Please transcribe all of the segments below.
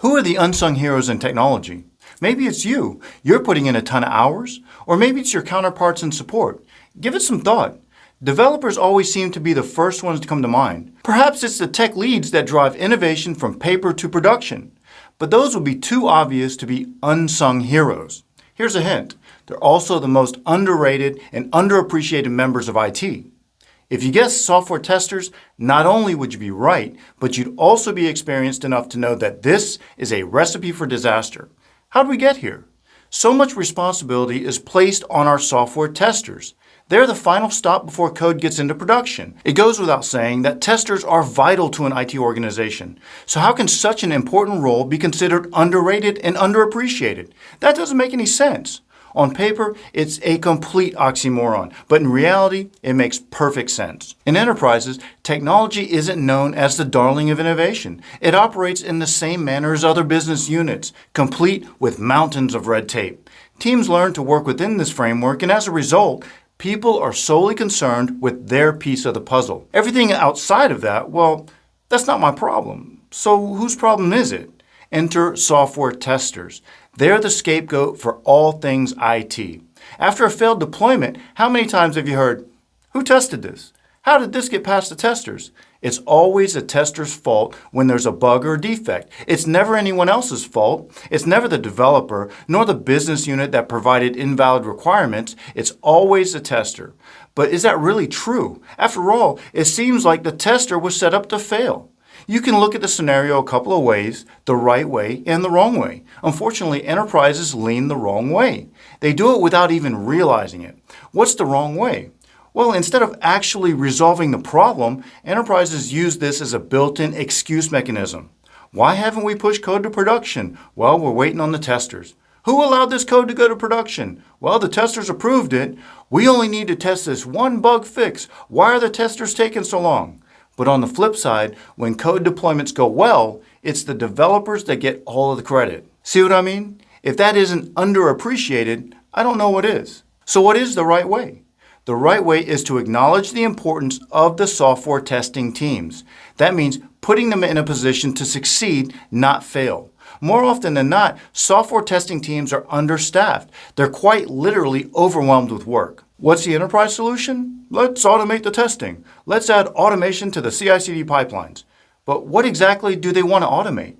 Who are the unsung heroes in technology? Maybe it's you. You're putting in a ton of hours. Or maybe it's your counterparts in support. Give it some thought. Developers always seem to be the first ones to come to mind. Perhaps it's the tech leads that drive innovation from paper to production. But those would be too obvious to be unsung heroes. Here's a hint. They're also the most underrated and underappreciated members of IT. If you guess software testers, not only would you be right, but you'd also be experienced enough to know that this is a recipe for disaster. How did we get here? So much responsibility is placed on our software testers. They're the final stop before code gets into production. It goes without saying that testers are vital to an IT organization. So how can such an important role be considered underrated and underappreciated? That doesn't make any sense. On paper, it's a complete oxymoron, but in reality, it makes perfect sense. In enterprises, technology isn't known as the darling of innovation. It operates in the same manner as other business units, complete with mountains of red tape. Teams learn to work within this framework, and as a result, people are solely concerned with their piece of the puzzle. Everything outside of that, well, that's not my problem. So whose problem is it? Enter software testers. They're the scapegoat for all things IT. After a failed deployment, how many times have you heard, "Who tested this? How did this get past the testers?" It's always a tester's fault when there's a bug or defect. It's never anyone else's fault. It's never the developer, nor the business unit that provided invalid requirements. It's always the tester. But is that really true? After all, it seems like the tester was set up to fail. You can look at the scenario a couple of ways, the right way and the wrong way. Unfortunately, enterprises lean the wrong way. They do it without even realizing it. What's the wrong way? Well, instead of actually resolving the problem, enterprises use this as a built-in excuse mechanism. Why haven't we pushed code to production? Well, we're waiting on the testers. Who allowed this code to go to production? Well, the testers approved it. We only need to test this one bug fix. Why are the testers taking so long? But on the flip side, when code deployments go well, it's the developers that get all of the credit. See what I mean? If that isn't underappreciated, I don't know what is. So what is the right way? The right way is to acknowledge the importance of the software testing teams. That means putting them in a position to succeed, not fail. More often than not, software testing teams are understaffed. They're quite literally overwhelmed with work. What's the enterprise solution? Let's automate the testing. Let's add automation to the CI/CD pipelines. But what exactly do they want to automate?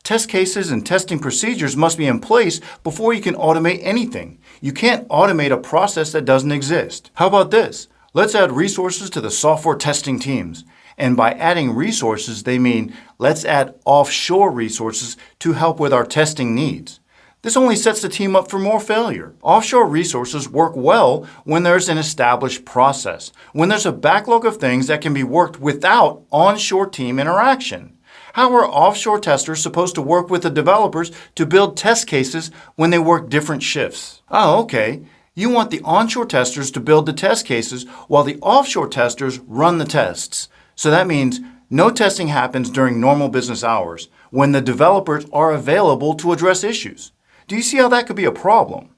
Test cases and testing procedures must be in place before you can automate anything. You can't automate a process that doesn't exist. How about this? Let's add resources to the software testing teams. And by adding resources, they mean let's add offshore resources to help with our testing needs. This only sets the team up for more failure. Offshore resources work well when there's an established process, when there's a backlog of things that can be worked without onshore team interaction. How are offshore testers supposed to work with the developers to build test cases when they work different shifts? Oh, okay. You want the onshore testers to build the test cases while the offshore testers run the tests. So that means no testing happens during normal business hours when the developers are available to address issues. Do you see how that could be a problem?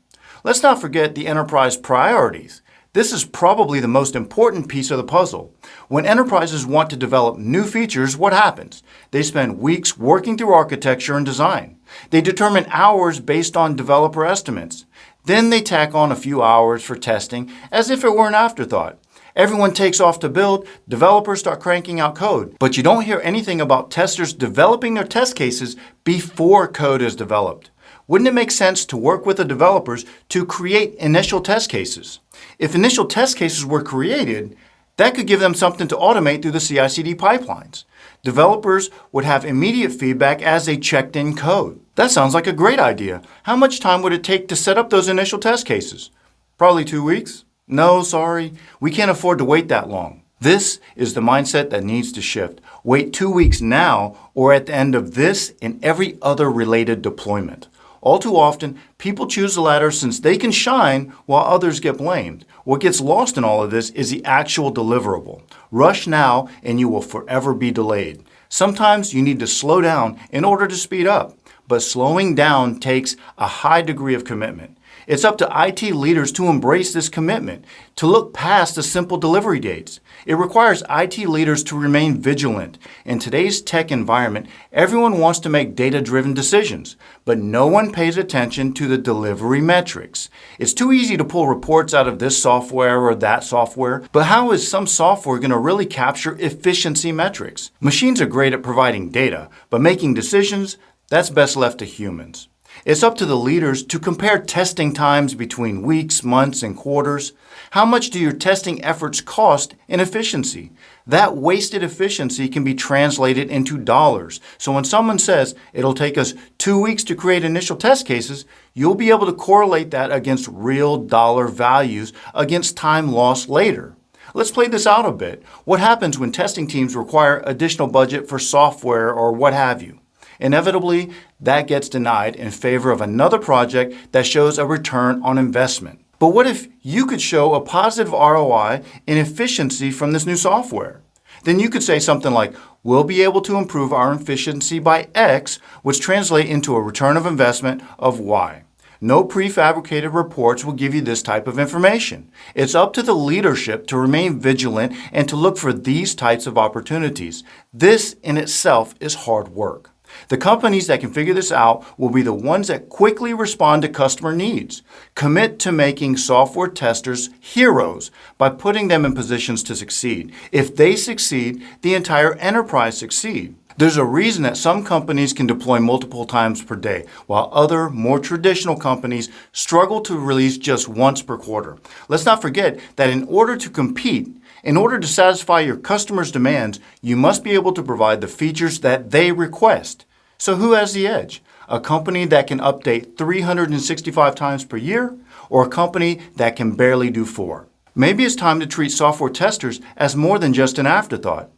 Let's not forget the enterprise priorities. This is probably the most important piece of the puzzle. When enterprises want to develop new features, what happens? They spend weeks working through architecture and design. They determine hours based on developer estimates. Then they tack on a few hours for testing as if it were an afterthought. Everyone takes off to build, developers start cranking out code. But you don't hear anything about testers developing their test cases before code is developed. Wouldn't it make sense to work with the developers to create initial test cases? If initial test cases were created, that could give them something to automate through the CI/CD pipelines. Developers would have immediate feedback as they checked in code. That sounds like a great idea. How much time would it take to set up those initial test cases? Probably 2 weeks. No, sorry, we can't afford to wait that long. This is the mindset that needs to shift. Wait 2 weeks now or at the end of this and every other related deployment. All too often, people choose the latter since they can shine while others get blamed. What gets lost in all of this is the actual deliverable. Rush now and you will forever be delayed. Sometimes you need to slow down in order to speed up, but slowing down takes a high degree of commitment. It's up to IT leaders to embrace this commitment, to look past the simple delivery dates. It requires IT leaders to remain vigilant. In today's tech environment, everyone wants to make data-driven decisions, but no one pays attention to the delivery metrics. It's too easy to pull reports out of this software or that software, but how is some software going to really capture efficiency metrics? Machines are great at providing data, but making decisions, that's best left to humans. It's up to the leaders to compare testing times between weeks, months, and quarters. How much do your testing efforts cost in efficiency? That wasted efficiency can be translated into dollars. So when someone says it'll take us 2 weeks to create initial test cases, you'll be able to correlate that against real dollar values against time lost later. Let's play this out a bit. What happens when testing teams require additional budget for software or what have you? Inevitably, that gets denied in favor of another project that shows a return on investment. But what if you could show a positive ROI in efficiency from this new software? Then you could say something like, we'll be able to improve our efficiency by X, which translate into a return of investment of Y. No prefabricated reports will give you this type of information. It's up to the leadership to remain vigilant and to look for these types of opportunities. This in itself is hard work. The companies that can figure this out will be the ones that quickly respond to customer needs. Commit to making software testers heroes by putting them in positions to succeed. If they succeed, the entire enterprise succeeds. There's a reason that some companies can deploy multiple times per day, while other, more traditional companies struggle to release just once per quarter. Let's not forget that in order to compete, in order to satisfy your customers' demands, you must be able to provide the features that they request. So who has the edge? A company that can update 365 times per year, or a company that can barely do 4? Maybe it's time to treat software testers as more than just an afterthought.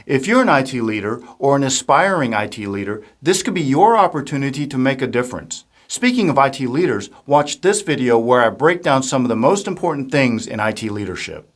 If you're an IT leader or an aspiring IT leader, this could be your opportunity to make a difference. Speaking of IT leaders, watch this video where I break down some of the most important things in IT leadership.